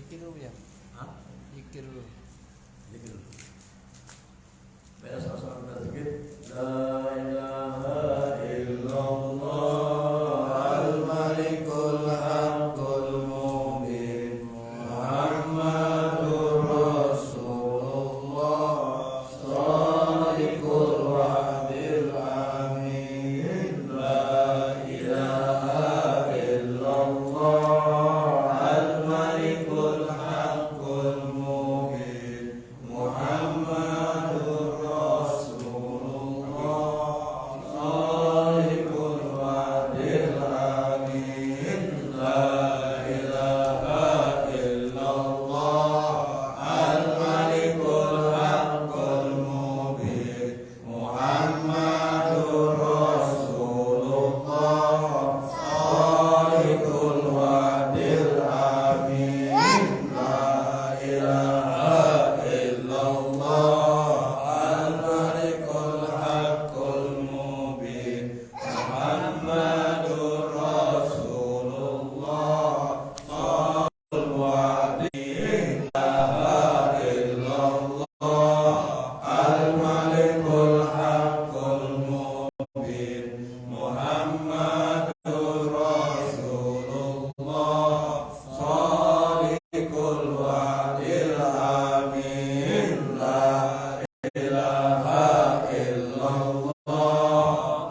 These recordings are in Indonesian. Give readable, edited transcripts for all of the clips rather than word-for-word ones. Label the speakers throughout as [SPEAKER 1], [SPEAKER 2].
[SPEAKER 1] Zikir ya.
[SPEAKER 2] Hah?
[SPEAKER 1] Zikir.
[SPEAKER 2] Zikir. Baca sama-sama zikir. La ilaha illallah al-malikul haqqul mubin Muhammadur Rasulullah shadiqul wa'dil amin La ilaha illallah al-malikul haqqul mubin Muhammadur Rasulullah shadiqul wa'dil amin La ilaha illallah al-malikul haqqul mubin Muhammadur Rasulullah shadiqul wa'dil amin La ilaha illallah al-malikul haqqul mubin Muhammadur Rasulullah shadiqul wa'dil al-malikul haqqul mubin Muhammadur Rasulullah shadiqul wa'dil amin La ilaha illallah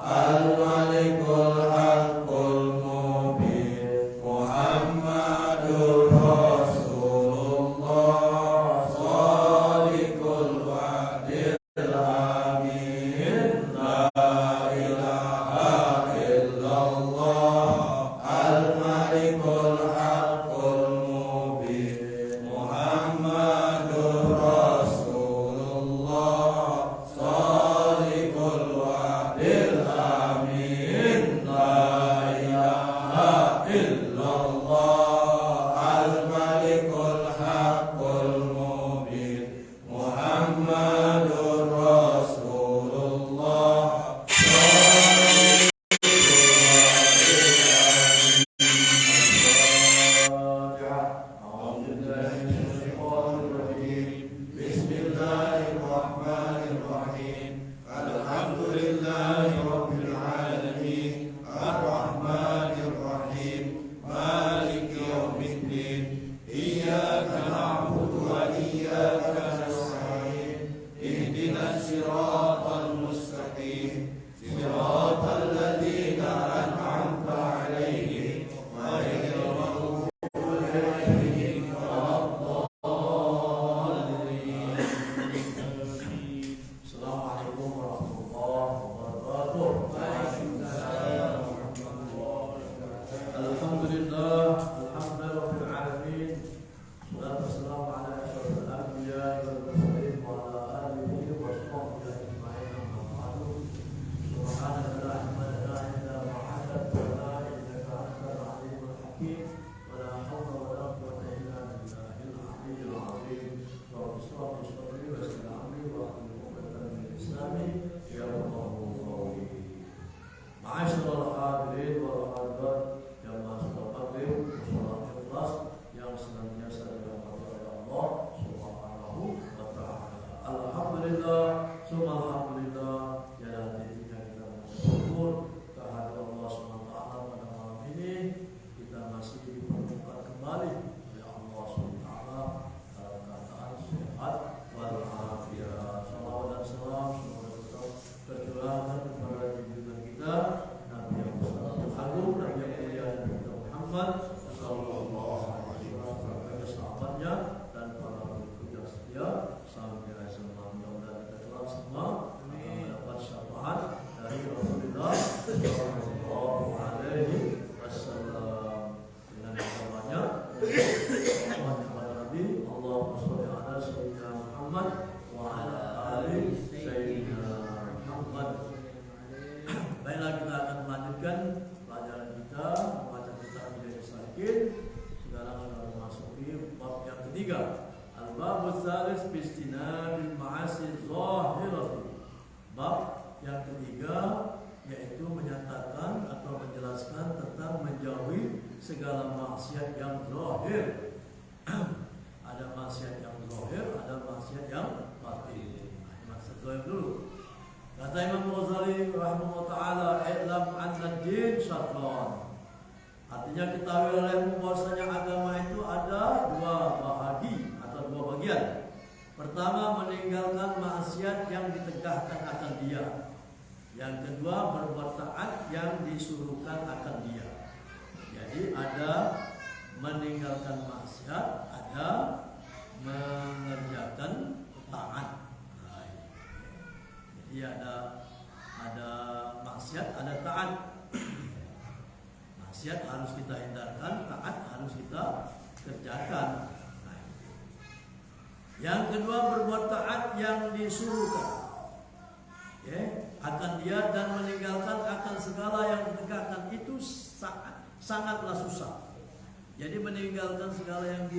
[SPEAKER 2] al-malikul haqqul mubin Muhammadur Rasulullah shadiqul wa'dil amin La ilaha illallah al-malikul haqqul mubin Muhammadur Rasulullah shadiqul wa'dil amin La ilaha illallah al-malikul haqqul mubin Muhammadur Rasulullah Bismillahirrahmanirrahim Alhamdulillahi rabbil alamin Ar-Rahmanir Rahim Maliki yaumiddin Iyyaka na'budu wa iyyaka nasta'in Ihdinas siratal mustaqim Siratal ladzina an'amta 'alaihim ghairil maghdubi 'alaihim waladdallin Assalamualaikum warahmatullahi wabarakatuh. Waalaikumsalam warahmatullahi wabarakatuh. Alhamdulillah, alhamdulillahirabbil alamin. Wassalatu wassalamu ala asyrofil anbiya'i wal mursalin wa ala alihi wa sahbihi ajma'in. Amma ba'du. Subhanaka la ilma lana illa ma 'allamtana innaka antal 'alimul hakim. Wa la hawla wa la quwwata illa billahil 'aliyyil 'azim. Rabbi shrah li sadri wa yassir li amri wa hlul 'uqdatam min lisani yafqahu qawli. Ma'asyiral hadirin wal hadirat jamaah salat maghrib salat ikhlas yang senantiasa dirahmati oleh Allah Subhanahu wa taala. Alhamdulillah, summa alhamdulillah, ya hatinya kita bersyukur kehadirat Allah Subhanahu wa taala pada malam ini kita masih dipertemukan kembali oleh Allah Subhanahu wa taala dalam keadaan sehat walafiat. Salawat dan salam semoga tetap tercurahkan kepada junjungan kita Nabi yang besar agung, Nabi yang mulia Nabi kita Muhammad sallallahu alaihi wasallam, kepada sahabatnya dan para pengikutnya setia sampai akhir zaman. Mudah-mudahan kita selalu semua akan mendapat syafaat dari Rasulullah sallallahu alaihi wasallam dengan namanya kepada Nabi Allahumma sholli ala sayyidina Muhammad wa ala ali sayyidina Muhammad. Baiklah, kita akan melanjutkan pelajaran kita membaca kitab Hidayah Salikin. Sekarang sudah memasuki bab yang ketiga, al-babus salis bistinabil ma'asi zahirati. Bab yang ketiga yaitu menyatakan atau menjelaskan tentang menjauhi segala maksiat yang zahir. Ditoib dulu. Kata Imam Ghazali rahimahullah taala, "I'lam anna ad-din syatran." Artinya ketahui olehmu bahwasanya agama itu ada dua bahagi atau dua bagian. Pertama, meninggalkan maksiat yang ditegahkan akan dia. Yang kedua, berbuat taat yang disuruhkan akan dia. Jadi ada meninggalkan maksiat, ada mengerjakan taat. Nah, jadi ada maksiat, ada taat. Maksiat harus kita hindarkan, taat harus kita kerjakan. Nah, yang kedua, berbuat taat yang disuruhkan akan dia dan meninggalkan akan segala yang ditegakkan itu sangatlah susah. Jadi meninggalkan segala yang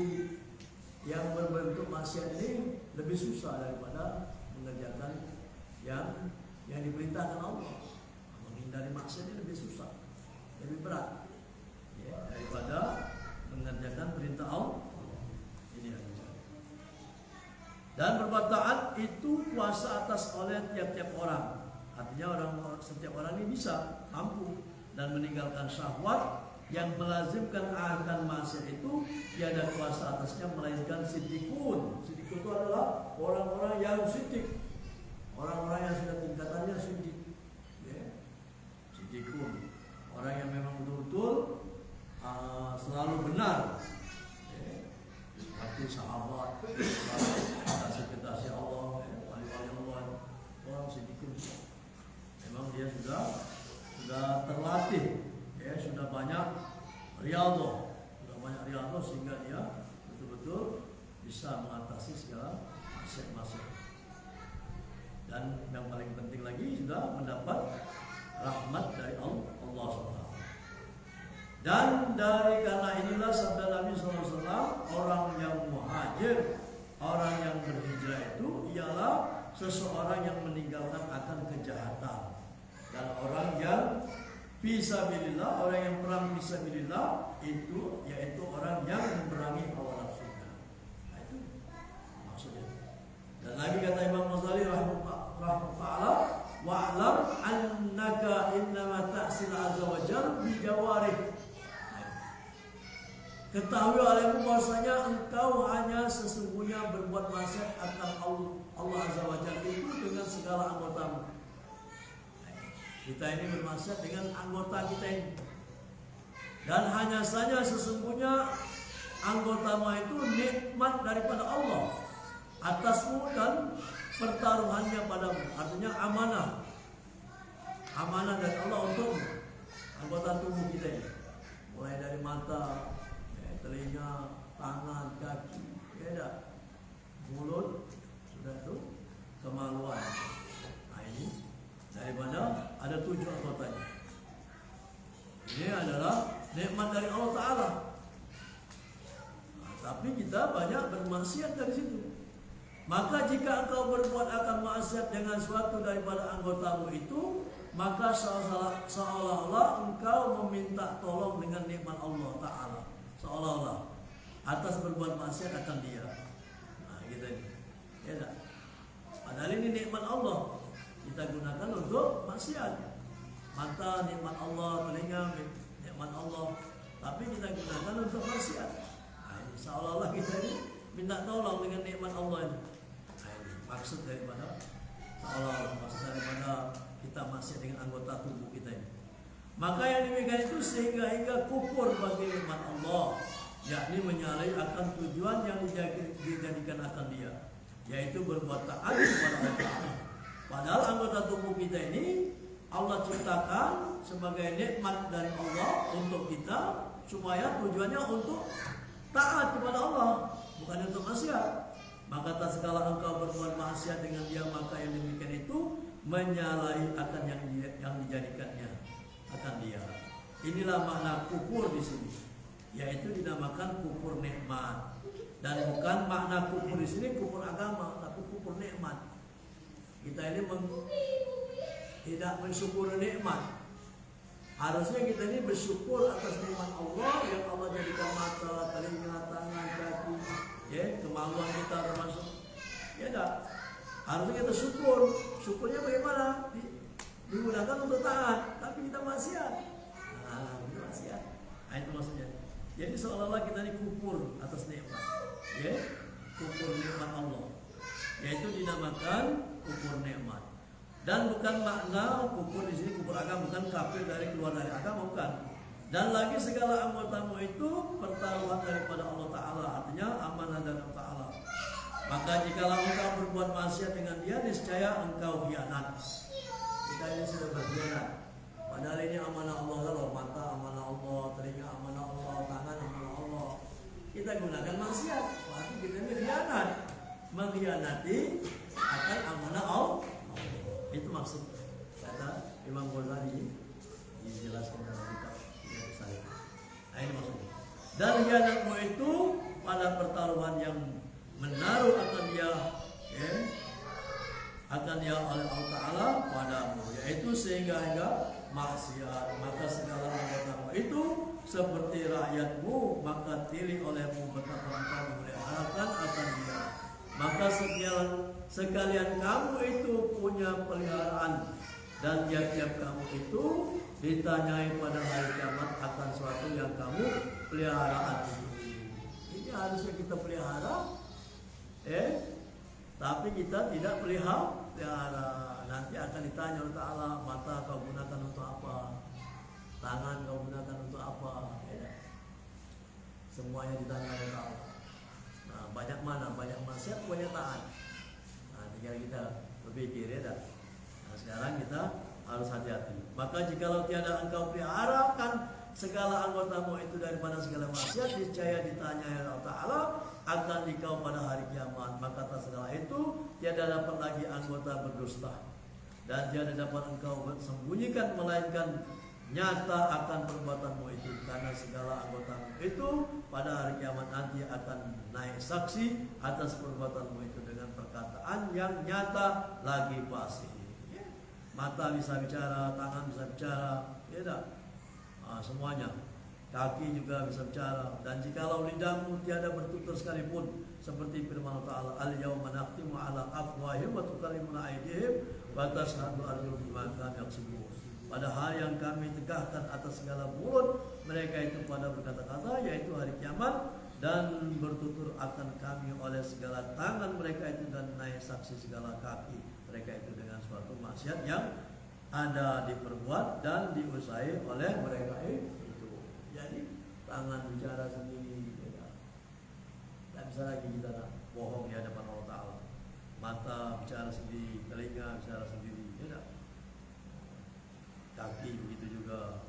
[SPEAKER 2] berbentuk maksiat ini lebih susah daripada mengerjakan yang diperintahkan Allah. Menghindari maksiat ini lebih susah, lebih berat daripada mengerjakan perintah Allah. Ini yang bicara. Dan berbuat taat itu kuasa atas oleh tiap-tiap orang. Artinya setiap orang ini bisa mampu dan meninggalkan syahwat yang melazimkan akan maksiat itu tiada kuasa atasnya melainkan siddiqun. Siddiqun itu adalah orang-orang yang siddiq, orang-orang yang sudah tingkatannya siddiq. Siddiqun, orang yang memang betul-betul selalu benar. Seperti sahabat, kasih Allah, wali-wali Allah, orang siddiqun. Memang dia sudah terlatih, sudah banyak riyadhah, sehingga dia betul-betul bisa mengatasi segala maksiat-maksiat. Dan yang paling penting lagi sudah mendapat rahmat dari Allah SWT. Dan dari karena inilah sabda Nabi SAW, orang yang muhajir, orang yang berhijrah itu ialah seseorang yang meninggalkan akan kejahatan. Dan orang yang fisabilillah, orang yang perang fisabilillah itu yaitu orang yang memerangi hawa nafsunya. Nah, itu maksudnya. Dan lagi kata Imam Ghazali rahimahullah, wa'lam annaka innama ta'sil azza wa jalla bi jawarih. Ketahui olehmu bahwasanya engkau hanya sesungguhnya berbuat maksiat akan Allah azza wa jalla itu dengan segala anggotamu. Kita ini bermaksiat dengan anggota kita ini. Dan hanya saja sesungguhnya anggotamu itu nikmat daripada Allah atasmu dan pertaruhannya padamu. Artinya amanah. Amanah dari Allah untuk anggota tubuh kita ini. Mulai dari mata, telinga, tangan, kaki, mulut, sudah itu kemaluan. Nah ini daripada ada 7 anggotanya. Ini adalah nikmat dari Allah Ta'ala. Nah, tapi kita banyak bermaksiat dari situ. Maka jika engkau berbuat akan maksiat dengan suatu daripada anggotamu itu, maka seolah-olah engkau meminta tolong dengan nikmat Allah Ta'ala. Seolah-olah atas berbuat maksiat akan dia. Nah gitu ini. Ya tak? Padahal ini nikmat Allah. Kita gunakan untuk maksiat. Mata nikmat Allah, telinga nikmat Allah, tapi kita gunakan untuk maksiat. Nah, ini seolah-olah kita ini minta tolong dengan nikmat Allah ini. Nah, ini maksud daripada kita maksiat dengan anggota tubuh kita ini. Maka yang demikian itu sehingga kufur bagi nikmat Allah, yakni menyalahi akan tujuan yang dijadikan akan dia, yaitu berbuat taat kepada Allah. Padahal anggota tubuh kita ini Allah ciptakan sebagai nikmat dari Allah untuk kita, supaya tujuannya untuk taat kepada Allah, bukan untuk maksiat. Maka tak sekala engkau berbuat maksiat dengan dia, maka yang demikian itu menyalahi akan yang dijadikannya akan dia. Inilah makna kufur di sini, yaitu dinamakan kufur nikmat. Dan bukan makna kufur di sini kufur agama, tapi kufur nikmat. Kita ini tidak mensyukuri nikmat. Harusnya kita ini bersyukur atas nikmat Allah yang Allah jadikan mata, telinga, tangan, kaki, kemampuan kita termasuk. Ya tak? Harusnya kita syukur. Syukurnya bagaimana? Digunakan untuk taat, tapi kita maksiat. Kita maksiat. Itu maksudnya. Jadi seolah-olah kita dikufur atas nikmat, ya, kufur nikmat Allah, yaitu dinamakan kufur nikmat. Dan bukan makna kufur di sini kufur agama, bukan kafir dari keluar dari agama, bukan. Dan lagi segala anggotamu itu pertaruhan daripada Allah Taala, artinya amanah dari Allah Taala. Maka jikalau engkau berbuat maksiat dengan dia, niscaya engkau khianat. Kita ini sudah berkhianat. Padahal ini amanah Allah, kalau mata amanah Allah, telinga amanah Allah, tangan amanah Allah. Kita gunakan maksiat, berarti kita ini khianat. Mengkhianati akan amanah Allah. Itu maksud kata Imam Ghazali dijelaskan dalam kitab saya. Ini maksudnya. Dan khianatmu itu pada pertaruhan yang menaruh akan dia, ya, akan dia oleh Allah Taala padamu, yaitu sehingga maksiat. Maka segala anggotamu itu seperti rakyatmu, maka pilih olehmu betapa engkau memeliharakan akan dia. Maka sekalian kamu itu punya peliharaan, dan tiap-tiap kamu itu ditanyai pada hari kiamat akan suatu yang kamu peliharaan. Ini harusnya kita pelihara, tapi kita tidak pelihara. Nanti akan ditanya oleh Ta'ala, mata kau gunakan untuk apa, tangan kau gunakan untuk apa, ya. Semuanya ditanya oleh Ta'ala. Nah, banyak mana, banyak maksiat, banyak taat. Nah, tinggal kita berpikir, ya. Nah, sekarang kita harus hati-hati. Maka jikalau tiada engkau peliharakan segala anggotamu itu daripada segala maksiat, niscaya ditanya oleh Allah Ta'ala akan dikau pada hari kiamat. Maka atas segala itu tiada dapat lagi anggota berdusta, dan tiada dapat engkau sembunyikan melainkan nyata akan perbuatanmu itu, karena segala anggotamu itu pada hari kiamat nanti akan naik saksi atas perbuatanmu itu dengan perkataan yang nyata lagi pasti. Mata bisa bicara, tangan bisa bicara, ya tak? Semuanya. Kaki juga bisa bicara. Dan jikalau lidahmu tiada bertutur sekalipun, seperti firman Allah Ta'ala, al-yawma nakhtimu ala afwahihim wa tukallimuna aydihim wa tashhadu arjuluhum bima kanu yaksibun. Pada hari yang kami tegakkan atas segala mulut mereka itu pada berkata-kata, yaitu hari kiamat, dan bertutur akan kami oleh segala tangan mereka itu, dan naik saksi segala kaki mereka itu dengan suatu maksiat yang ada diperbuat dan diusahi oleh mereka itu. Jadi tangan bicara sendiri, ya. Tak bisa lagi kita bohong di hadapan Allah Ta'ala. Mata bicara sendiri, telinga bicara sendiri, ya. Kaki begitu juga.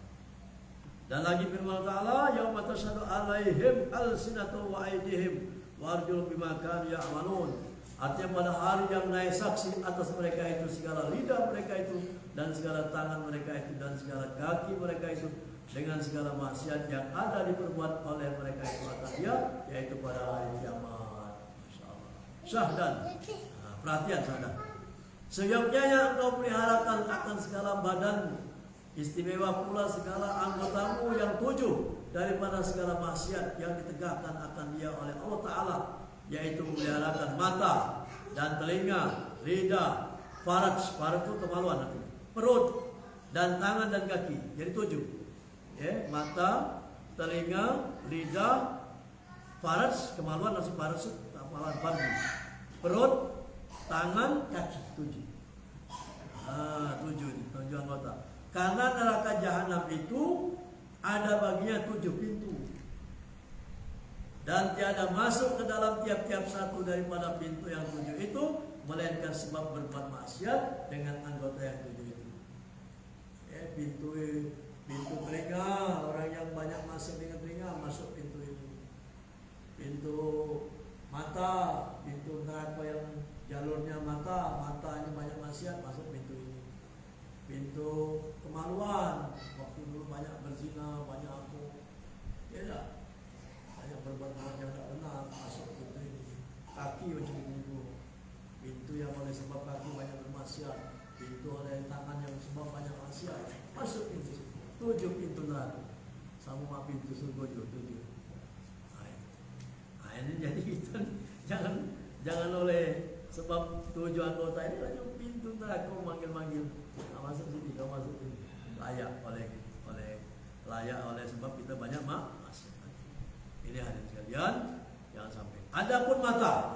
[SPEAKER 2] Dan lagi firman Ta'ala, yauma tashhadu 'alaihim alsinatuhum wa aydihim wa arjuluhum bima kanu ya'malun. Artinya pada hari yang naik saksi atas mereka itu segala lidah mereka itu, dan segala tangan mereka itu, dan segala kaki mereka itu, dengan segala maksiat yang ada diperbuat oleh mereka itu atas dia, yaitu pada hari kiamat. Masyaallah. Syahdan. Nah, perhatian syahdan. Seyogyanya engkau peliharakan akan segala badanmu, istimewa pula segala anggotamu yang 7 daripada segala maksiat yang ditegakkan akan dia oleh Allah Ta'ala, yaitu memeliharakan mata dan telinga, lidah, faraj itu kemaluan nanti, perut dan tangan dan kaki. Jadi 7. Ya, mata, telinga, lidah, faraj, kemaluan langsung faraj, kemaluan farji, perut, tangan, kaki. 7. 7 anggota. Karena neraka jahanam itu ada baginya 7 pintu, dan tiada masuk ke dalam tiap-tiap satu daripada pintu yang 7 itu melainkan sebab berbuat maksiat dengan anggota yang 7 itu. Ya, pintu telinga, orang yang banyak masuk dengan telinga masuk pintu itu. Pintu mata, pintu neraka yang jalurnya matanya banyak maksiat masuk pintu ini. Pintu kemaluan, waktu dulu banyak berzina, banyak apa, ya tak? Banyak berbuat yang tidak benar masuk pintu ini. Kaki macam itu, pintu yang oleh sebab kaki banyak bermaksiat, pintu oleh tangan yang sebab banyak maksiat masuk pintu. 7 pintu neraka, sama pintu surga 7. Nah, ini jadi kita jangan oleh Sebab 7 anggota ini hanya pintu neraka manggil-manggil. Masuk sini, kau masuk sini. Layak oleh sebab kita banyak masuk. Ini hadirin sekalian, jangan sampai. Adapun mata,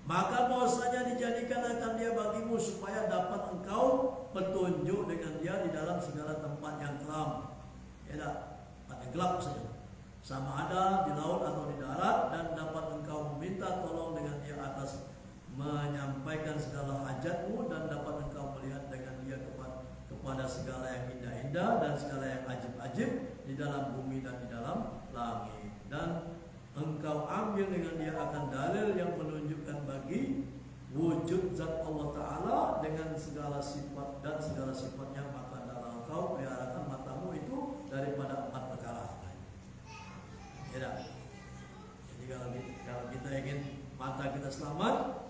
[SPEAKER 2] maka bahwasanya dijadikan akan dia bagimu supaya dapat engkau petunjuk dengan dia di dalam segala tempat yang kelam. Ya tak? Tempat yang gelap saja. Sama ada di laut atau di darat, dan dapat engkau meminta tolong dengan dia atas menyampaikan segala hajatmu, dan dapat engkau melihat dengan dia kepada segala yang indah-indah dan segala yang ajib-ajib di dalam bumi dan di dalam langit. Dan engkau ambil dengan dia akan dalil yang menunjukkan bagi wujud zat Allah Ta'ala dengan segala sifat dan segala sifatnya, maka dalam engkau peliharakan matamu itu daripada 4 perkara. Ya, jadi kalau kita ingin mata kita selamat,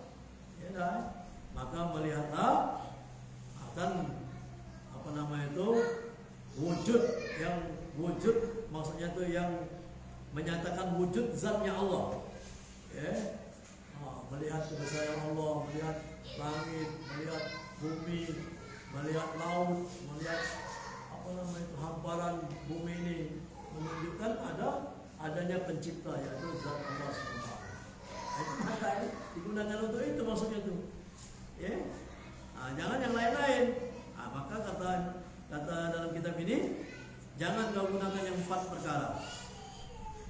[SPEAKER 2] ya, maka melihatlah akan wujud maksudnya itu yang menyatakan wujud zatnya Allah. Ya, melihat kebesaran Allah, melihat langit, melihat bumi, melihat laut, melihat hamparan bumi ini, menunjukkan adanya pencipta, yaitu zat Allah SWT. Itu mata ini digunakan untuk itu, maksudnya itu. Ya, jangan yang lain-lain. Maka kata dalam kitab ini, jangan kau gunakan yang 4 perkara.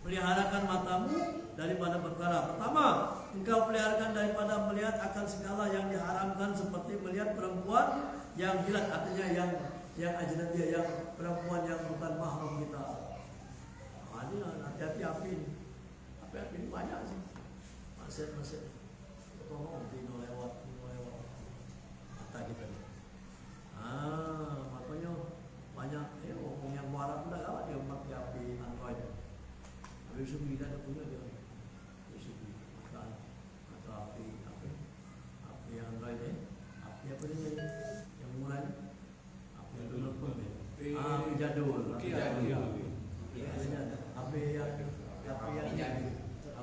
[SPEAKER 2] Peliharakan matamu daripada perkara. Pertama, engkau peliharakan daripada melihat akan segala yang diharamkan, seperti melihat perempuan yang hilat, artinya yang ajnabi, yang perempuan yang bukan mahram kita. Ini hati-hati api ini. Api ini banyak sih. Maksud tolong tino lewat mata kita. Makanya banyak orang yang muarab dah lah dia pakai api Android. Habis itu kita ada punya dia. Atau api Android ni. Api apa ni? Yang murah ni. Api yang dulu pun. Api jadul. Api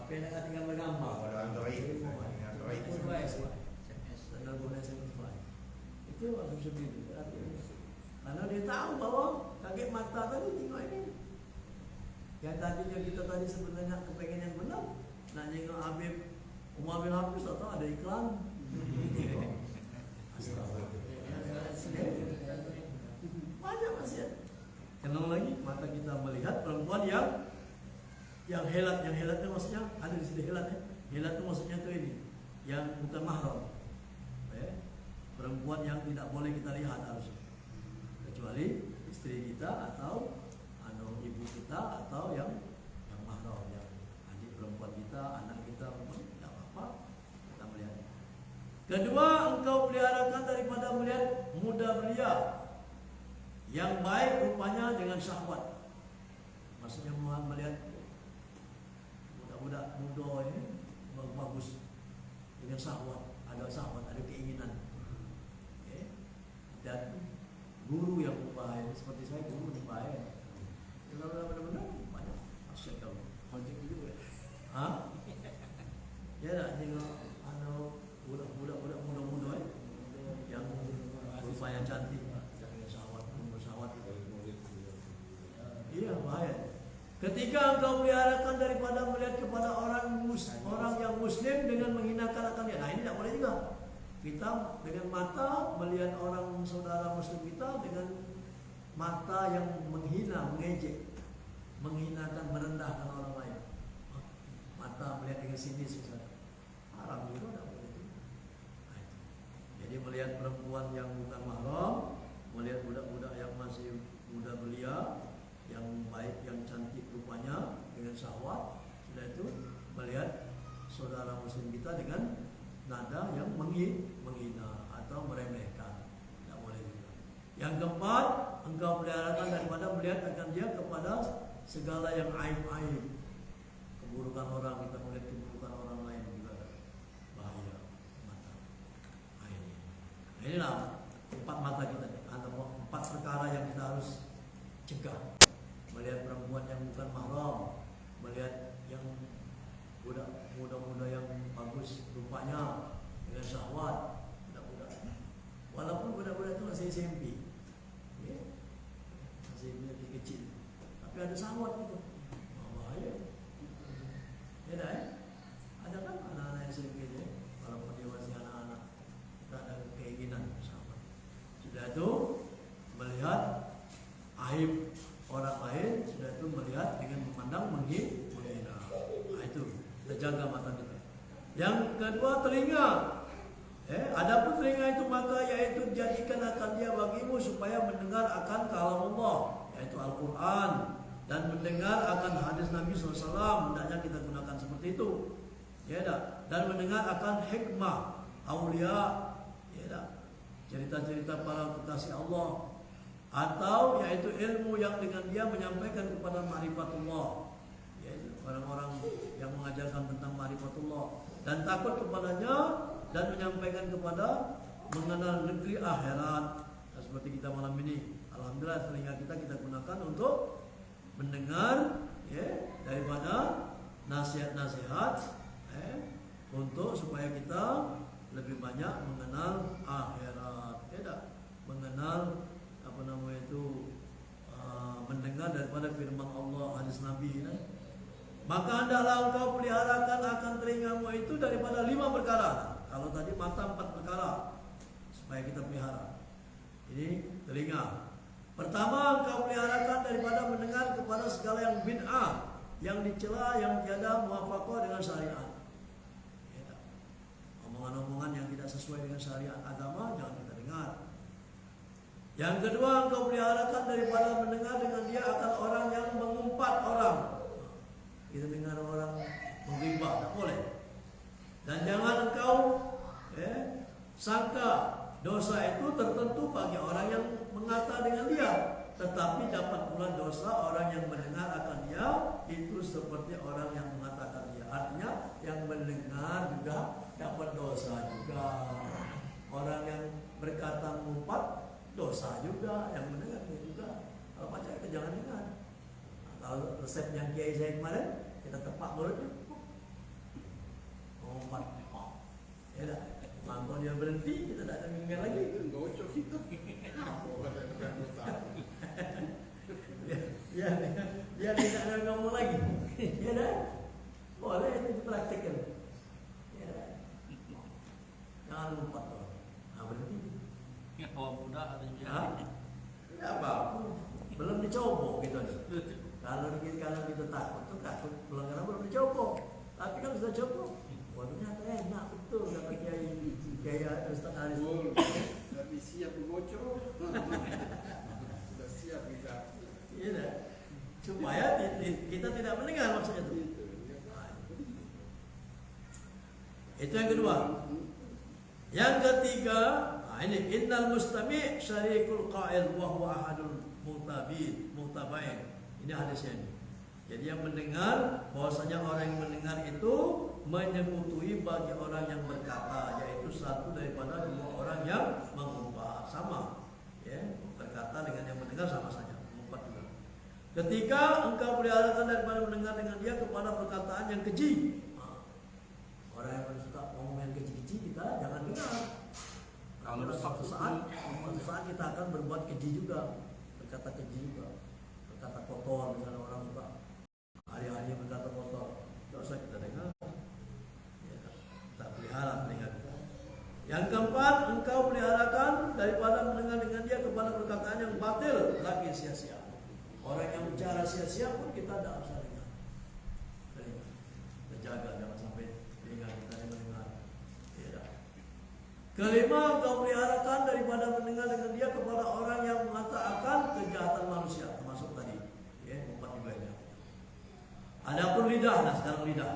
[SPEAKER 2] yang nak tinggal bergambar. Android. Dan guna SMS. Itu harus begitu. Karena dia tahu bahwa kaget mata tadi tengok ini. Yang tadinya kita tadi sebenarnya kepengen yang benar, nak tengok Umar bin Hafiz, atau ada iklan. Banyak masih. Kenal lagi mata kita melihat perempuan yang helatnya maksudnya ada di sini helatnya. Helat itu maksudnya itu ini, yang bukan mahram. Perempuan yang tidak boleh kita lihat harusnya, kecuali istri kita atau ibu kita atau yang mahram, yang adik perempuan kita, anak kita, tidak apa-apa kita melihat. Kedua, engkau peliharakan daripada melihat muda belia yang baik rupanya dengan syahwat. Maksudnya melihat budak-budak muda ini bagus dengan syahwat, ada keinginan. Dan guru yang berbahagia, seperti saya guru berbahagia. Benar-benar banyak asyik kau. Macam itu ya. Ya tak tengok budak-budak muda-muda yang berupaya cantik, yang bersahwat itu. Iya, bahaya. Ketika engkau peliharakan daripada melihat kepada orang yang muslim dengan menghinakan akan dia. Nah, ini tak boleh juga. Kita dengan mata melihat orang saudara muslim kita dengan mata yang menghina, mengejek, menghinakan, merendahkan orang lain. Mata melihat dengan sinis misalnya. Haram juga tak boleh itu. Jadi melihat perempuan yang bukan mahram, melihat budak-budak yang masih muda belia, yang baik, yang cantik rupanya dengan syahwat, sudah itu melihat saudara muslim kita dengan nada yang menghina atau meremehkan, tidak boleh juga. Yang keempat, engkau peliharakan daripada melihat akan dia kepada segala yang aib-aib, keburukan orang, kita melihat keburukan orang lain juga bahaya mata. Inilah 4 mata kita, atau 4 perkara yang kita harus cegah. Melihat perempuan yang bukan mahram, melihat yang budak muda-muda yang bagus rupanya, dengan syahwat budak-budak. Walaupun budak-budak itu masih SMP, ya, masih kecil, tapi ada syahwat itu, bahaya. Ya dah, ada kan anak-anak SMP dia, walaupun dia masih anak-anak, tak ada keinginan syahwat. Sudah itu melihat aib orang lain, sudah itu melihat dengan memandang menghina. Nah, itu terjaga mata kita. Yang kedua telinga. Adapun telinga itu maka yaitu jadikan akan dia bagimu supaya mendengar akan kalam Allah, yaitu Al-Quran, dan mendengar akan hadis Nabi SAW. Hendaknya kita gunakan seperti itu, ya dah. Dan mendengar akan hikmah aulia, ya dah, cerita-cerita para kekasih Allah, atau yaitu ilmu yang dengan dia menyampaikan kepada ma'rifatullah, yaitu orang-orang yang mengajarkan tentang ma'rifatullah dan takut kepadanya, dan menyampaikan kepada mengenal negeri akhirat. Nah, seperti kita malam ini, alhamdulillah telinga kita gunakan untuk mendengar, ya, daripada nasihat-nasihat, untuk supaya kita lebih banyak mengenal akhirat, ya, mengenal mendengar daripada firman Allah, hadis Nabi, kan? Maka hendaklah engkau peliharakan akan telingamu itu daripada 5 perkara. Kalau tadi mata 4 perkara supaya kita pelihara. Ini telinga. Pertama, engkau peliharakan daripada mendengar kepada segala yang bid'ah, yang dicela, yang tiada muafaqah dengan syariat. Ya, omongan-omongan yang tidak sesuai dengan syariat agama jangan kita dengar. Yang kedua, engkau peliharakan daripada mendengar dengan dia akan orang yang mengumpat orang. Kita dengar orang menggibah, tak boleh. Dan jangan engkau sangka dosa itu tertentu bagi orang yang mengata dengan dia, tetapi dapat pula dosa orang yang mendengar akan dia itu seperti orang yang mengatakan dia. Artinya yang mendengar juga dapat dosa juga. Orang yang berkata mengumpat dosa juga, yang mendengar juga. Kalau baca kita jangan dengar. Kalau resep yang kiai saya kemarin, kita tepak mulutnya, ngompat, ya dah. Kalau dia berhenti, kita tak dengar lagi.
[SPEAKER 1] Gocok kita.
[SPEAKER 2] Dia tidak ada ngomong lagi, ya dah. Boleh itu dipraktikkan. Ya dah. Jangan ngompat loh. Nah berhenti.
[SPEAKER 3] Awak muda ada juga.
[SPEAKER 2] Tidak apa-apa. Belum dicoba gitu. Kalau kita takut pelanggaran belum dicoba. Tapi kan sudah coba. Waduh ternyata enak betul kata Kiai Ustaz Aris.
[SPEAKER 1] Tapi siap bocor. Sudah siap kita.
[SPEAKER 2] Iya dah. Supaya kita tidak mendengar maksudnya itu. Itu yang kedua. Yang ketiga, ini innal mustami' syarikul qa'il wa huwa ahadul muhtabain. Ini hadisnya ini. Jadi yang mendengar, bahwasanya orang yang mendengar itu menyekutui bagi orang yang berkata, yaitu satu daripada 2 orang yang mengumpat. Sama, ya, berkata dengan yang mendengar sama saja, mengumpat juga. Ketika engkau peliharakan daripada mendengar dengan dia kepada perkataan yang keji. Orang yang suka ngomong yang keji-keji kita jangan dengar. Karena suatu saat kita akan berbuat keji juga, berkata keji juga, berkata kotor. Misalnya orang suka hari-hari berkata kotor, tidak usah kita dengar. Ya, kita pelihara telinga kita. Yang keempat, engkau peliharakan daripada mendengar dengan dia kepada perkataan yang batil lagi sia-sia. Orang yang bicara sia-sia pun kita tidak usah dengar. Kita jaga jangan sampai telinga kita mendengar. Ya. Kelima, engkau peliharakan daripada mendengar dengan dia kepada orang yang mengatakan kejahatan manusia, termasuk tadi, ya, 4 juga ini. Adapun lidah, nah sekarang lidah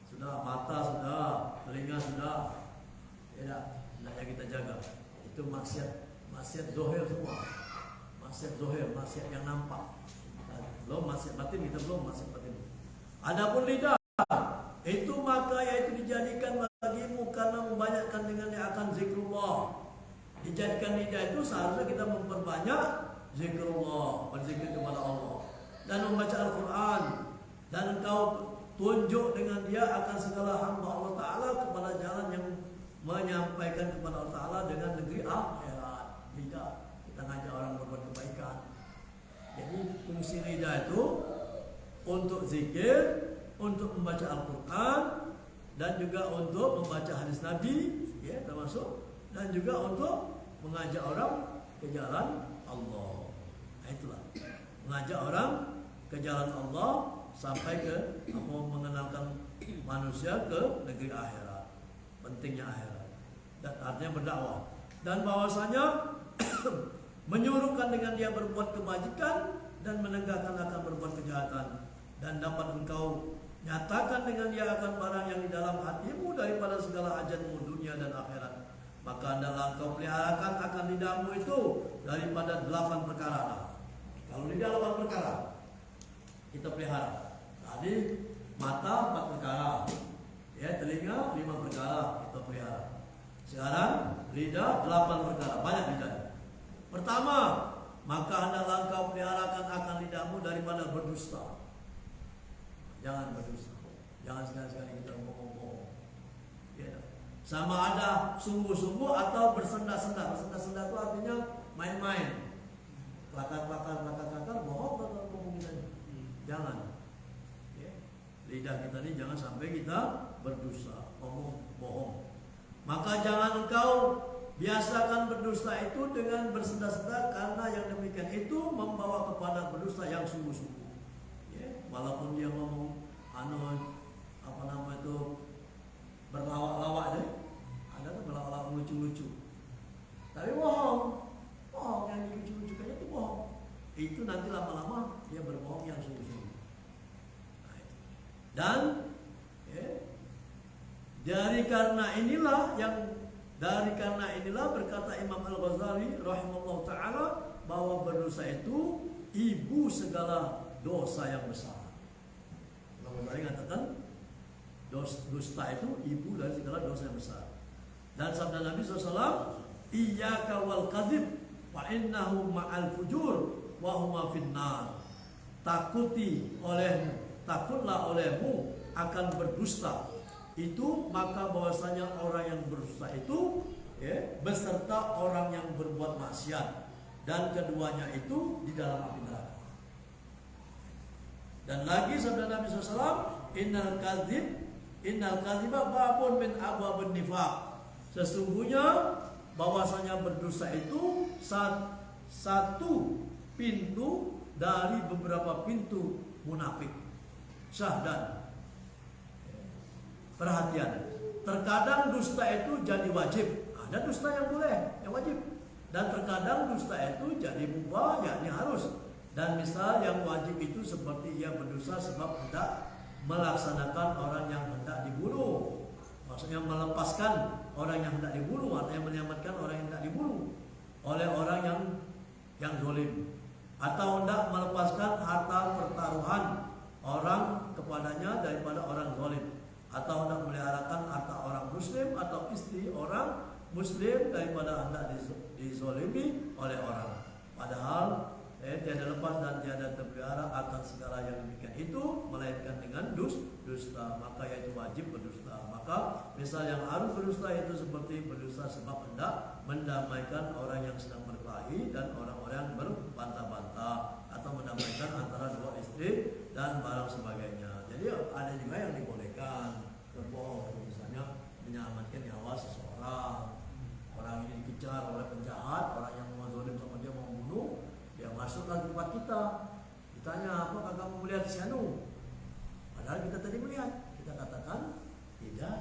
[SPEAKER 2] sudah, mata sudah, telinga sudah, ya, hendaknya kita jaga. Itu maksiat zohir semua, maksiat zohir, maksiat yang nampak. Belum maksiat batin, kita belum maksiat batin. Adapun lidah, itu maka yaitu dijadikan bagimu karena membanyakkan dengannya akan zikrullah. Dijadikan lidah itu seharusnya kita memperbanyak zikrullah, berzikir kepada Allah dan membaca Al-Quran, dan engkau tunjuk dengan dia akan segala hamba Allah Ta'ala kepada jalan yang menyampaikan kepada Allah Ta'ala dengan negeri akhirat. Lidah kita ngajak orang berbuat kebaikan. Jadi fungsi lidah itu untuk zikir, untuk membaca Al-Quran, dan juga untuk membaca hadis Nabi, ya, termasuk, dan juga untuk mengajak orang ke jalan Allah. Nah, itulah mengajak orang ke jalan Allah sampai ke mengenalkan manusia ke negeri akhirat. Pentingnya akhirat dan artinya berdakwah, dan bahwasanya menyuruhkan dengan dia berbuat kebajikan dan menegakkan akan berbuat kejahatan, dan dapat engkau nyatakan dengan dia akan barang yang di dalam hatimu daripada segala hajatmu dunia dan akhirat, maka hendaklah engkau peliharakan akan lidahmu itu daripada 8 perkara. Nah, kalau lidah 8 perkara kita pelihara. Tadi mata 4 perkara, ya, telinga 5 perkara kita pelihara. Sekarang lidah 8 perkara, banyak lidah. Pertama, maka hendaklah engkau peliharakan akan lidahmu daripada berdusta. Jangan berdusta. Jangan sekali-sekali kita bohong-bohong. Ya. Sama ada sungguh-sungguh atau bersenda-senda. Bersenda-senda itu artinya main-main. Lakar-lakar, bohong kita. Jangan. Ya. Lidah kita ini jangan sampai kita berdusta, ngomong bohong. Maka jangan engkau biasakan berdusta itu dengan bersenda-senda, karena yang demikian itu membawa kepada berdusta yang sungguh-sungguh. Ya, walaupun dia ngomong berlawak-lawak deh, ada kan berlawak-lawak lucu-lucu, tapi bohong yang lucu-lucu kayaknya itu bohong. Itu nanti lama-lama dia berbohong yang sungguh-sungguh. Nah, itu. Dan ya, dari karena inilah berkata Imam Al-Ghazali rahimahullah ta'ala bahwa berdosa itu ibu segala dosa yang besar. Imam Ghazali mengatakan dusta itu ibu dari segala dosa yang besar. Dan sabda Nabi SAW, iyyaka wal kadhib fa innahu ma'al fujur wa huma finnar. Takutlah olehmu akan berdusta. Itu maka bahwasanya orang yang berdusta itu, ya, beserta orang yang berbuat maksiat, dan keduanya itu di dalam api neraka. Dan lagi sabda Nabi SAW, innal kadhiba babun min abwabun nifaq. Sesungguhnya bahwasanya berdusta itu satu pintu dari beberapa pintu munafik. Syahdan. Perhatian, terkadang dusta itu jadi wajib. Ada dusta yang boleh, yang wajib. Dan terkadang dusta itu jadi mubah, yakni harus. Dan misal yang wajib itu seperti ia berdusta sebab hendak melaksanakan orang yang hendak dibunuh. Maksudnya melepaskan orang yang hendak dibunuh, atau yang menyelamatkan orang yang hendak dibunuh oleh orang yang zalim. Atau hendak melepaskan harta pertaruhan orang kepadanya daripada orang zalim. Atau hendak memeliharakan harta orang muslim atau istri orang muslim daripada hendak dizolimi oleh orang. Padahal tiada lepas dan tiada terpelihara akan segala yang demikian itu, melainkan dengan dusta. Maka yaitu wajib berdusta. Maka misal yang harus berdusta itu seperti berdusta sebab hendak mendamaikan orang yang sedang berkelahi dan orang-orang berbantah-bantah, atau mendamaikan antara dua istri dan barang sebagainya. Jadi ada juga yang dibolehkan berbohong, misalnya menyelamatkan nyawa seseorang. Orang ini dikejar oleh penjahat, orang yang mau zalim sama dia, mau membunuh, dia masuklah ke tempat kita. Ditanya, apa kakak mau melihat si anu? Padahal kita tadi melihat. Kita katakan tidak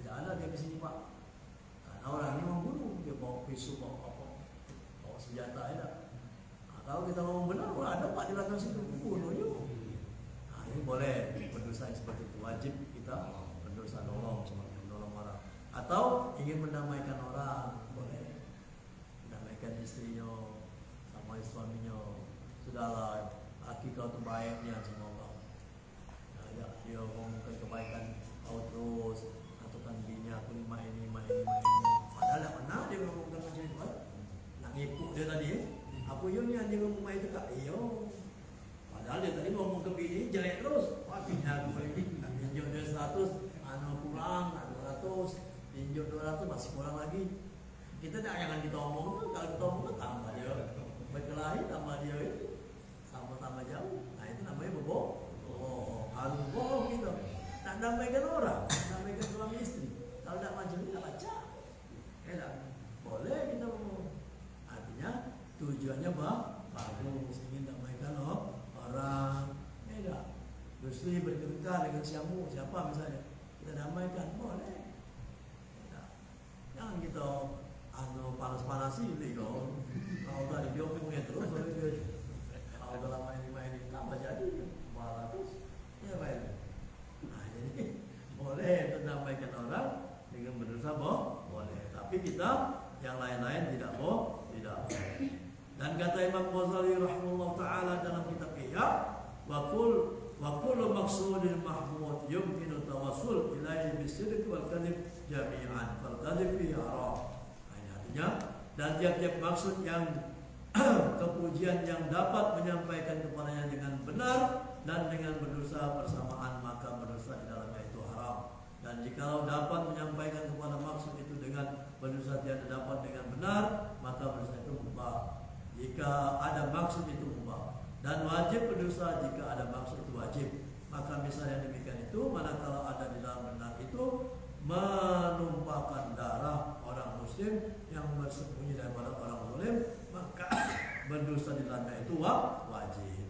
[SPEAKER 2] ada dia di sini pak. Karena orang ini membunuh, dia bawa pisau, bawa senjata ada. Nah, kalau kita ngomong benar, ada pak di belakang situ, bunuh yuk. Nah, ini boleh berdosa seperti itu, wajib kita berdosa nolong seperti menolong orang. Atau ingin mendamaikan orang, boleh mendamaikan istrinya sama suaminya. Sudahlah, laki kau tu baiknya sama orang. Ya, dia ngomongkan kebaikan kau terus, katakan bini aku lima ini. Padahal tak pernah dia ngomongkan macam itu. Nak ngikut dia tadi. Apa yo ni dia ngomong macam itu kak? Iyo. Padahal dia tadi ngomong ke bini jelek terus. Wah bini aku boleh tunjuk dia 100, anu kurang, 200, tunjuk 200 Kita jangan kita omong, kalau kita omong tambah dia berkelahi, tambah dia itu tambah jauh. Nah itu namanya bohong. Harus bohong gitu. Nak damaikan orang, damaikan suami istri. Kalau tidak macam ini, baca. Boleh kita ngomong. Artinya tujuannya bagus, ingin damaikan orang. Justru bertengkar dengan siapa misalnya, kita damaikan, boleh. Jangan kita panas-panasi beliau. Kalau tadi dia punya terus, kalau dalam main tambah jadi malah terus, ya baik. Nah jadi boleh mendamaikan orang dengan berdosa boleh, tapi kita yang lain-lain tidak boleh. Dan kata Imam Ghazali rahimahullah taala dalam kitab Ihya, wa kullu maqsudin mahmud yumkinu tawassul ilaihi bisidq wal kadhib jami'an fal kadhib fi haram. Ini artinya dan tiap-tiap maksud yang kepujian yang dapat menyampaikan kepadanya dengan benar dan dengan berdosa bersamaan, maka berdosa di dalamnya itu haram. Dan jikalau dapat menyampaikan kepada maksud itu dengan berdosa tidak dapat dengan benar, maka berdosa itu mubah jika ada maksud itu mubah, dan wajib berdosa jika ada maksud itu wajib. Maka misalnya demikian itu, manakala ada di dalam benar itu menumpahkan darah orang muslim yang bersembunyi daripada orang zalim, maka berdosa di dalamnya itu wajib.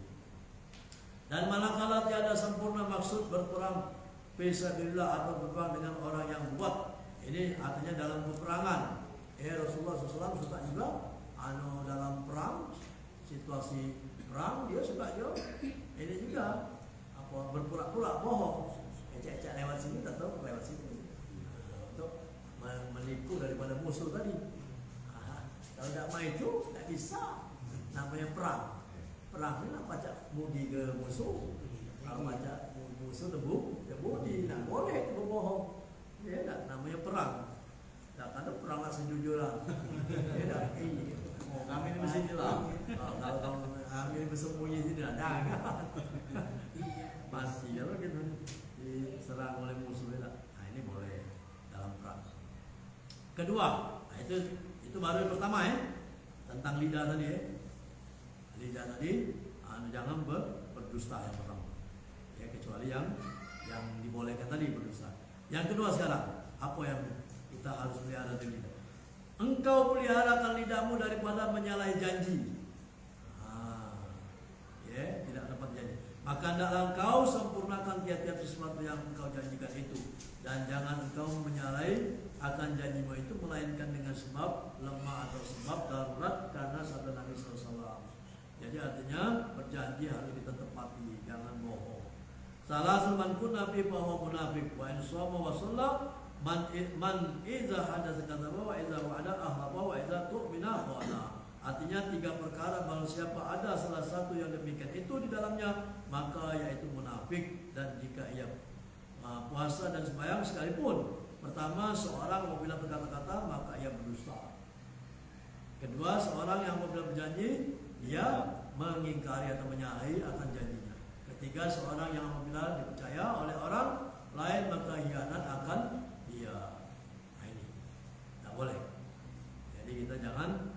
[SPEAKER 2] Dan manakala tiada sempurna maksud berperang fisabilillah atau berperang dengan orang yang buat, ini artinya dalam peperangan. Rasulullah SAW suka juga dalam perang, situasi perang dia suka juga. Ini juga berpura-pura bohong, ecek-ecek lewat sini atau lewat sini untuk menipu daripada musuh tadi. Kalau tidak mau itu tidak bisa. Namanya perang. Perang ini nak pacak budi ke musuh. Kalau pacak musuh debu, ya budi. Tidak boleh itu berbohong. Ya tak, namanya perang. Tak ada perang lah sejujuran. Ya tak. Kami ini mesti jelas. Kalau kami ini bersembunyi sini ada. Pasti kalau gitu diserang oleh musuh ya. Nah ini boleh dalam perang. Kedua, nah itu baru yang pertama ya, tentang lidah tadi ya. Lidah tadi jangan berdusta yang pertama. Ya kecuali yang dibolehkan tadi berdusta. Yang kedua sekarang, apa yang kita harus pelihara dari lidah? Engkau peliharakan lidahmu daripada menyalahi janji. Tidak dapat janji. Maka hendaklah engkau sempurnakan tiap-tiap sesuatu yang engkau janjikan itu, dan jangan engkau menyalahi akan janjimu itu melainkan dengan sebab lemah atau sebab darurat karena sabda Nabi SAW. Jadi artinya berjanji harus kita tepati, jangan bohong. Salah seman kun Nabi bahwa munafik wa in shoma wa shalla man idza hadatsa kadzaba wa idza wa'ada akhlafa wa idza tu'mina khana. Artinya 3 perkara barang siapa ada salah satu yang demikian itu di dalamnya, maka yaitu munafik. Dan jika ia puasa dan sembahyang sekalipun, pertama seorang apabila berkata-kata maka ia berdusta. Kedua, seorang yang apabila berjanji ia mengingkari atau menyalahi akan janjinya. Ketiga, seorang yang apabila dipercaya oleh orang lain maka hianat akan dia. Nah ini tak boleh. Jadi kita jangan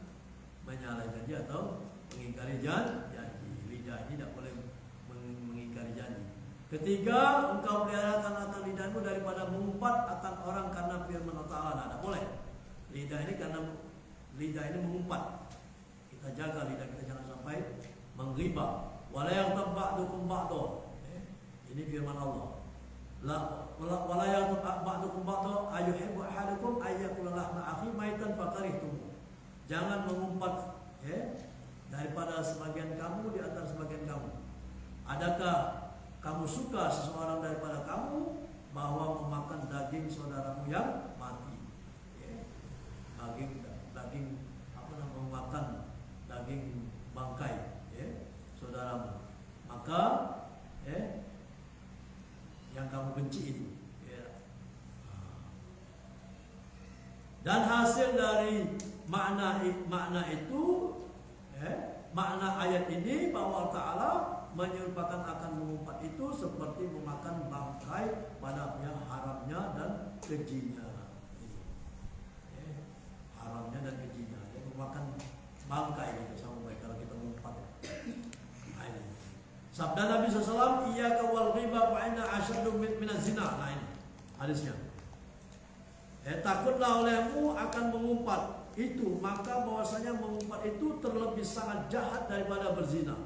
[SPEAKER 2] menyalahi janji atau mengingkari janji. Lidah ini tidak boleh mengingkari janji. Ketiga, engkau peliharakan akan lidahmu daripada mengumpat akan orang karena firman Allah Ta'ala. Tidak boleh. Lidah ini karena lidah ini mengumpat. Kita jaga lidah kita jangan sampai menggibah. Wala yaghtab ba'dukum ba'dha. Ini firman Allah. Wala yaghtab ba'dukum ba'dha ayuhibbu ahadukum ayyakula lahma akhi maitan fakarihtum. Jangan mengumpat daripada sebagian kamu di antara sebagian kamu. Adakah kamu suka seseorang daripada kamu bahwa memakan daging saudaramu yang mati? Daging memakan daging bangkai saudaramu. Maka yang kamu benci itu. Dan hasil dari makna itu, makna ayat ini bahwa Allah Ta'ala menyerupakan akan mengumpat itu seperti memakan bangkai pada yang haramnya dan kejinya. Haramnya haramnya dan kejinya. Dia memakan bangkai gitu sama baik kalau kita mengumpat. Nah, ini. Sabda Nabi SAW, iyyaka wal ghiba fa inna asyaddu minaz zina. Nah ini hadisnya. Takutlah olehmu akan mengumpat itu, maka bahwasanya mengumpat itu terlebih sangat jahat daripada berzina.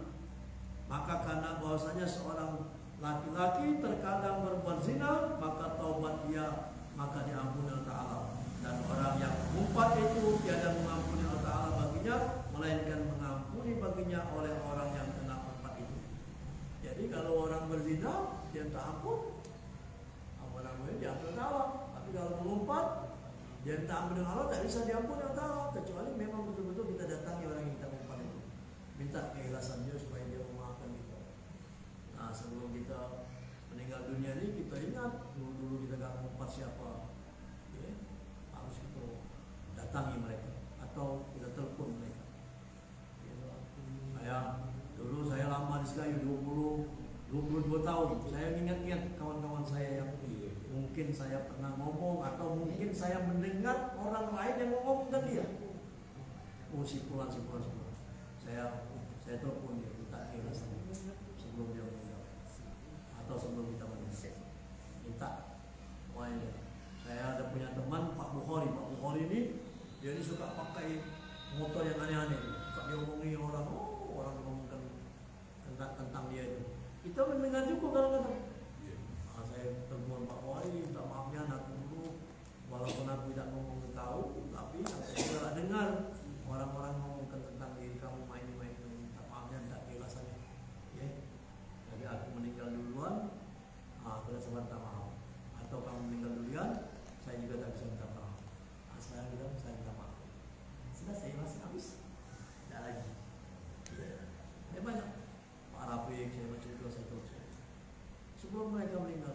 [SPEAKER 2] Maka karena bahwasanya seorang laki-laki terkadang berbuat zina, maka taubat dia maka diampuni Allah Ta'ala. Dan orang yang mengumpat itu tiada mengampuni Allah Ta'ala baginya, melainkan mengampuni baginya oleh orang yang kena umpat itu. Jadi kalau orang berzina dia tak ampun, orang diampuni Allah. Tapi kalau mengumpat dia minta ampun dengan Allah, tak bisa diampuni Allah Ta'ala, kecuali memang betul-betul kita datangi orang yang kita umpat itu, minta keikhlasan dia supaya dia memaafkan kita. Nah sebelum kita meninggal dunia ini kita ingat dulu kita gak mengumpat siapa ya, harus kita datangi mereka atau kita telepon mereka ya. Dulu saya lama di Sekayu 22 tahun. Saya ingat-ingat kawan-kawan saya yang mungkin saya pernah ngomong atau mungkin saya mendengar orang lain yang ngomongkan dia. Simpulan. Saya telepon dia, minta keikhlasan sebelum dia meninggal atau sebelum kita meninggal. Minta. Wah ini. Saya ada punya teman Pak Bukhari. Pak Bukhari ini dia ini suka pakai motor yang aneh-aneh. Suka diomongi orang, orang ngomongkan tentang dia itu. Kita mendengar juga kadang-kadang. Saya telepon Pak Wali, minta maafnya aku dulu, walaupun aku tidak ngomong ke kau, tapi aku juga dengar orang-orang ngomongkan tentang diri kamu main, minta maafnya, minta keikhlasannya. Ya. Jadi aku meninggal duluan, aku tidak sempat minta maaf. Atau kamu meninggal duluan, saya juga tak bisa minta maaf. Saya bilang saya minta maaf. Sudah saya masih habis, tidak lagi. Ya banyak. Pak Rafiq, saya baca juga saya terus. Sebelum mereka meninggal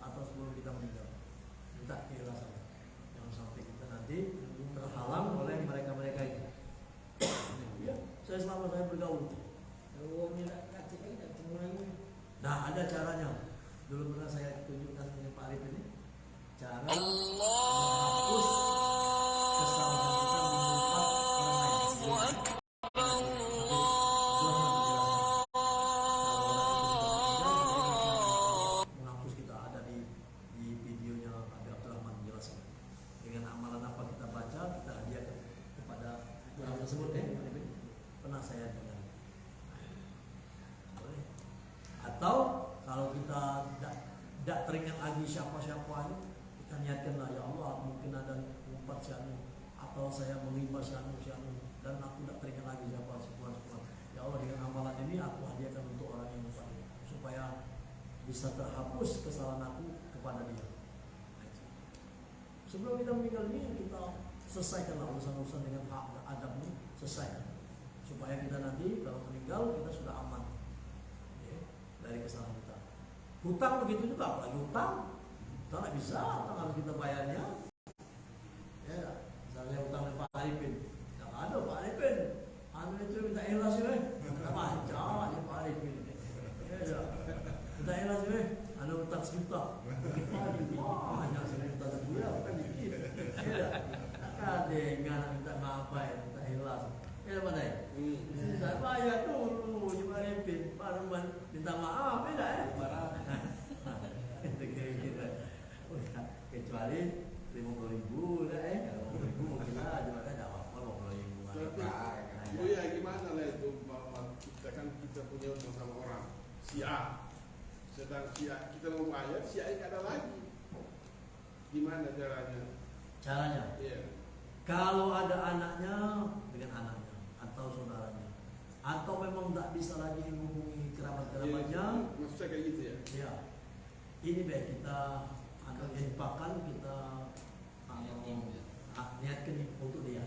[SPEAKER 2] atau sebelum kita meninggal, minta keikhlasan. Jangan sampai kita nanti terhalang oleh mereka-mereka itu. Ya, saya selama saya bergaul. Nah, ada caranya. Dulu pernah saya tunjukkan dengan Pak Arif ini cara menghapus kesalahan kita mengumpat orang lain. Atau kalau kita tidak teringat lagi siapa-siapa, kita niatkanlah, ya Allah mungkin ada umpat sianu atau saya mengimbau sianu dan aku tidak teringat lagi siapa sepuan. Ya Allah dengan amalan ini aku hadiahkan untuk orang yang umpat supaya bisa terhapus kesalahan aku kepada dia. Sebelum kita meninggal ini kita selesaikanlah urusan-urusan dengan hak adabmu, selesaikan supaya kita nanti kalau meninggal kita sudah aman dari kesalahan kita. Hutang begitu juga, apalagi hutang kita nggak bisa, hutang harus kita bayarnya. Ya, misalnya hutang Pak Arifin, nggak ada Pak Arifin, anu itu minta ikhlas ya, kita baca aja Pak Arifin. Ya, minta ikhlas ya, anu hutang sejuta, banyak sejuta sebulan, bukan dikit. Ya, ada yang minta maaf ya, minta ikhlas. Ya mana ya? Saya bayar dulu Pak Arifin, Pak Ruman minta maaf ya ya. Kecuali 50.000 dah 50.000 mungkin lah, cuma kan tak apa 50.000.
[SPEAKER 1] Oh ya gimana lah itu Bapak, kita kan kita punya utang sama orang si A, sedang si A kita mau bayar, si A nggak ada lagi. Gimana caranya?
[SPEAKER 2] Caranya?
[SPEAKER 1] Iya.
[SPEAKER 2] Kalau ada anaknya dengan anaknya atau saudaranya, atau memang tak bisa lagi menghubungi kerabat-kerabatnya,
[SPEAKER 1] maksud saya kayak gitu ya?
[SPEAKER 2] Ya, ini baik kita akan infakkan, kita niatkan untuk dia.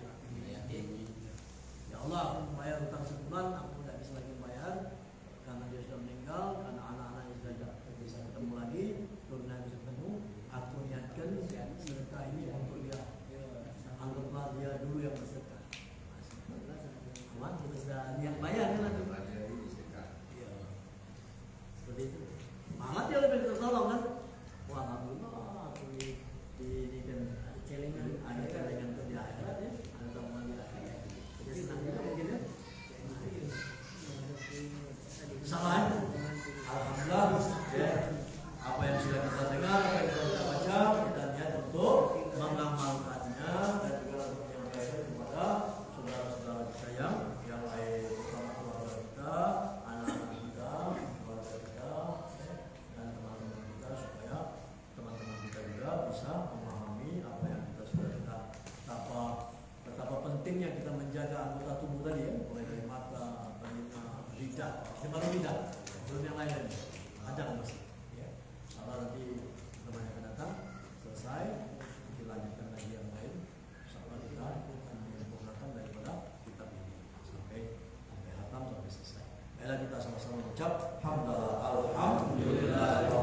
[SPEAKER 2] Ya Allah, aku membayar hutang sebulan, aku tidak bisa lagi bayar karena dia sudah meninggal, karena anak-anaknya sudah tidak bisa ketemu lagi, turunnya bisa ketemu. Aku niatkan sedekah ini untuk dia. Anggaplah dia dulu yang bersedekah. Aman, kita sudah niat bayar kan nanti. Iya, seperti itu. Malah dia lebih tertolong kan. Wah, alhamdulillah aku di kan celengan ada celengan ke di akhirat ya. Ada kesalahan. Alhamdulillah, ya, apa yang sudah kita dengar, apa yang sudah kita baca, kita niat untuk mengamalkannya dan juga untuk menyampaikan kepada saudara-saudara kita yang lain, terutama keluarga kita, anak-anak kita, keluarga kita, ya, dan teman-teman kita, supaya teman-teman kita juga bisa memahami apa yang kita sudah dengar. Betapa pentingnya kita menjaga anggota tubuh tadi, ya, mulai dari mata, telinga, lidah, baru lidah, belum yang lain lagi. Ada kan masih? Ya. Kalau nanti teman yang akan datang selesai, dilanjutkan lagi yang lain. Insyaallah kita akan menyempurnakan daripada kitab ini sampai hatam sampai selesai. Baiklah, kita sama-sama mengucap hamdalah alhamdulillah.